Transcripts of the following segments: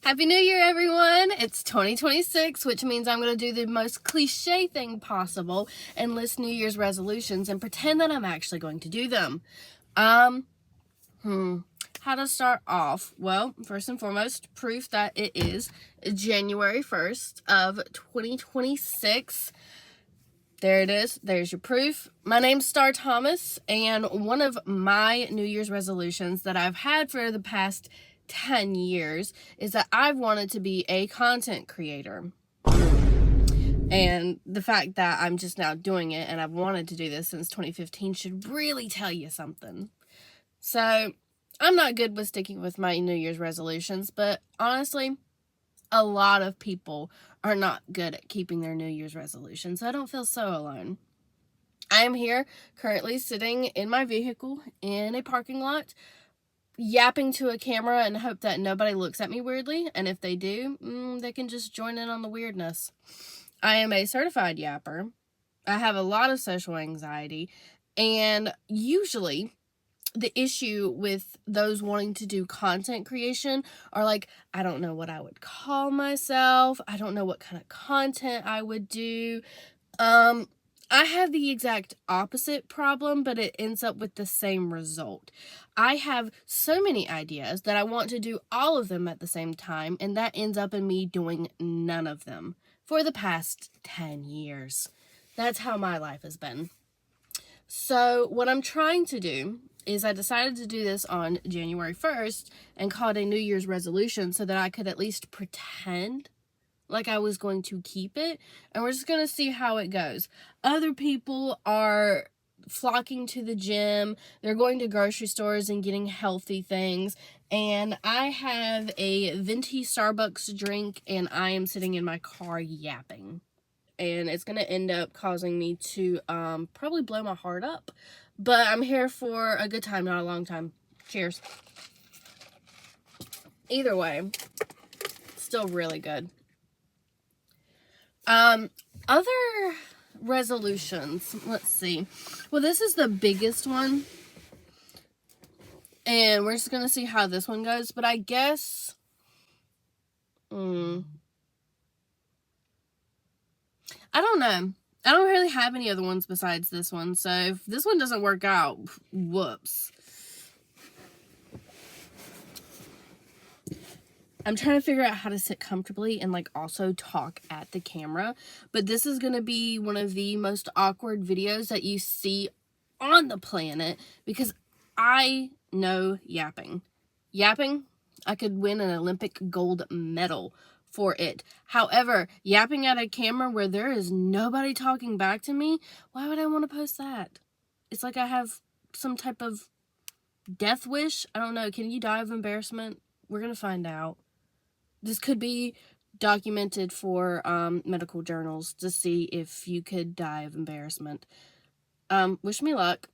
Happy New Year, everyone! It's 2026, which means I'm going to do the most cliche thing possible and list New Year's resolutions and pretend that I'm actually going to do them. How to start off? Well, first and foremost, proof that it is January 1st of 2026. There it is. There's your proof. My name's Star Thomas, and one of my New Year's resolutions that I've had for the past 10 years is that I've wanted to be a content creator. And the fact that I'm just now doing it and I've wanted to do this since 2015 should really tell you something. So, I'm not good with sticking with my New Year's resolutions, but honestly, a lot of people are not good at keeping their New Year's resolutions, so I don't feel so alone. I am here currently sitting in my vehicle in a parking lot, yapping to a camera and hope that nobody looks at me weirdly, and if they do, they can just join in on the weirdness. I am a certified yapper. I have a lot of social anxiety, and usually the issue with those wanting to do content creation are like, I don't know what I would call myself. I don't know what kind of content I would do. I have the exact opposite problem, but it ends up with the same result. I have so many ideas that I want to do all of them at the same time, and that ends up in me doing none of them for the past 10 years. That's how my life has been. So what I'm trying to do is I decided to do this on January 1st and call it a New Year's resolution so that I could at least pretend like I was going to keep it, and we're just going to see how it goes. Other people are flocking to the gym, they're going to grocery stores and getting healthy things, and I have a venti Starbucks drink and I am sitting in my car yapping. And it's going to end up causing me to probably blow my heart up. But I'm here for a good time, not a long time. Cheers. Either way, still really good. Other resolutions. Let's see. Well, this is the biggest one. And we're just going to see how this one goes. But I guess... I don't know. I don't really have any other ones besides this one. So if this one doesn't work out, whoops. I'm trying to figure out how to sit comfortably and also talk at the camera. But this is going to be one of the most awkward videos that you see on the planet because I know yapping. Yapping, I could win an Olympic gold medal for it. However, yapping at a camera where there is nobody talking back to me, why would I want to post that? It's like I have some type of death wish. I don't know. Can you die of embarrassment? We're going to find out. This could be documented for medical journals to see if you could die of embarrassment. Wish me luck.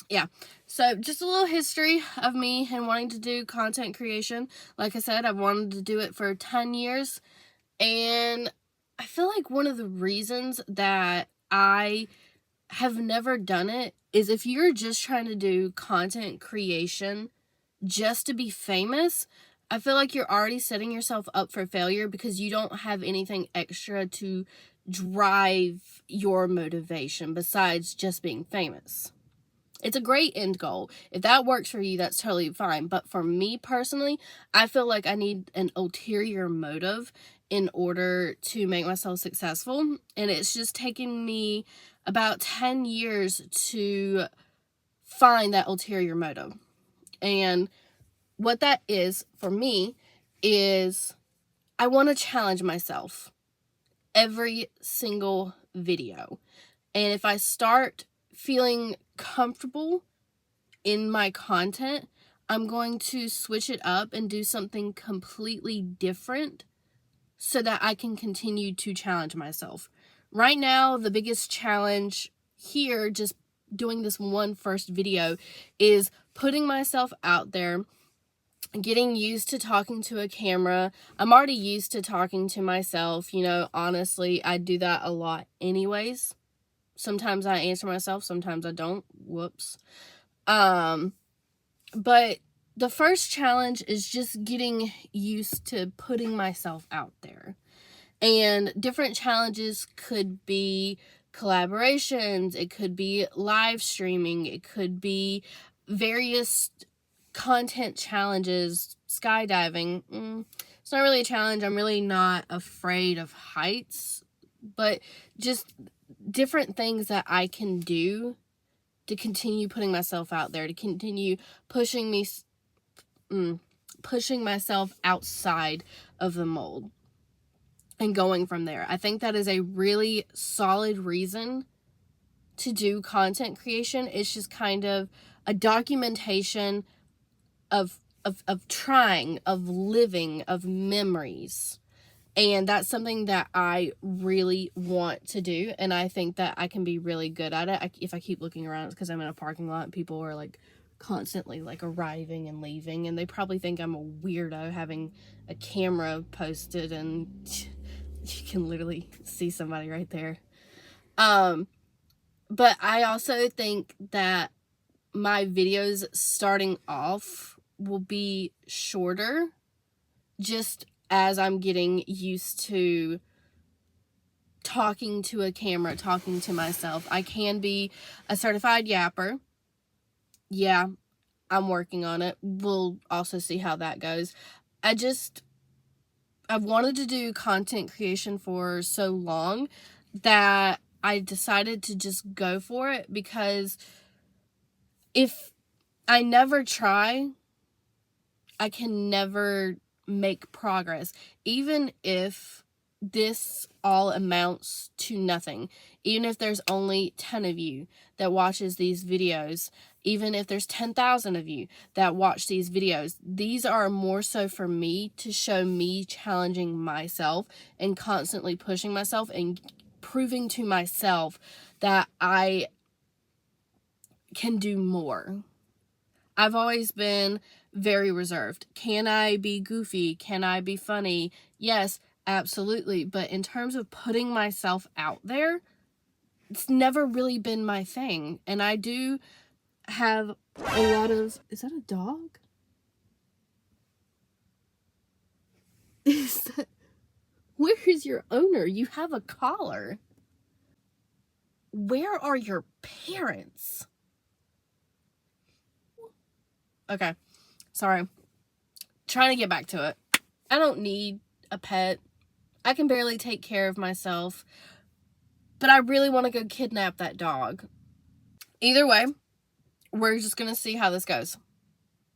Yeah, so just a little history of me and wanting to do content creation. Like I said, I've wanted to do it for 10 years. And I feel like one of the reasons that I have never done it is if you're just trying to do content creation just to be famous, I feel like you're already setting yourself up for failure because you don't have anything extra to drive your motivation besides just being famous. It's a great end goal. If that works for you, that's totally fine. But for me personally, I feel like I need an ulterior motive in order to make myself successful. And it's just taken me about 10 years to find that ulterior motive. And what that is for me is I want to challenge myself every single video. And if I start feeling comfortable in my content, I'm going to switch it up and do something completely different so that I can continue to challenge myself. Right now, the biggest challenge here, just doing this one first video, is putting myself out there, getting used to talking to a camera. I'm already used to talking to myself. Honestly, I do that a lot anyways. Sometimes I answer myself, sometimes I don't. Whoops. But the first challenge is just getting used to putting myself out there. And different challenges could be collaborations, it could be live streaming, it could be various content challenges, skydiving. It's not really a challenge. I'm really not afraid of heights, but just different things that I can do to continue putting myself out there, to continue pushing myself outside of the mold and going from there. I think that is a really solid reason to do content creation. It's just kind of a documentation of trying, of living, of memories. And that's something that I really want to do. And I think that I can be really good at it. If I keep looking around, it's because I'm in a parking lot and people are like constantly like arriving and leaving. And they probably think I'm a weirdo having a camera posted, and you can literally see somebody right there. But I also think that my videos starting off will be shorter, just as I'm getting used to talking to a camera, talking to myself. I can be a certified yapper. Yeah, I'm working on it. We'll also see how that goes. I've wanted to do content creation for so long that I decided to just go for it, because if I never try, I can never make progress. Even if this all amounts to nothing, even if there's only 10 of you that watches these videos, even if there's 10,000 of you that watch these videos, these are more so for me to show me challenging myself and constantly pushing myself and proving to myself that I can do more. I've always been very reserved. Can I be goofy? Can I be funny? Yes, absolutely. But in terms of putting myself out there, it's never really been my thing. And I do have a lot of... Is that a dog? Where is your owner? You have a collar. Where are your parents? Okay, sorry. Trying to get back to it. I don't need a pet. I can barely take care of myself. But I really want to go kidnap that dog. Either way, we're just going to see how this goes.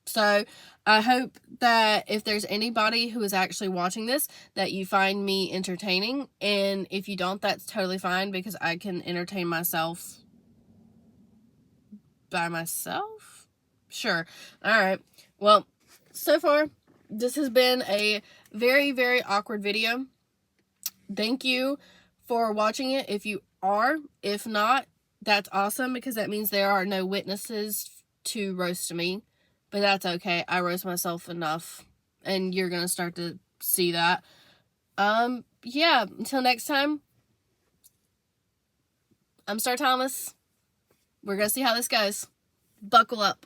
So I hope that if there's anybody who is actually watching this, that you find me entertaining. And if you don't, that's totally fine, because I can entertain myself by myself. Sure. All right. Well, so far, this has been a very, very awkward video. Thank you for watching it if you are. If not, that's awesome, because that means there are no witnesses to roast me. But that's okay. I roast myself enough, and you're going to start to see that. Yeah, until next time, I'm Star Thomas. We're going to see how this goes. Buckle up.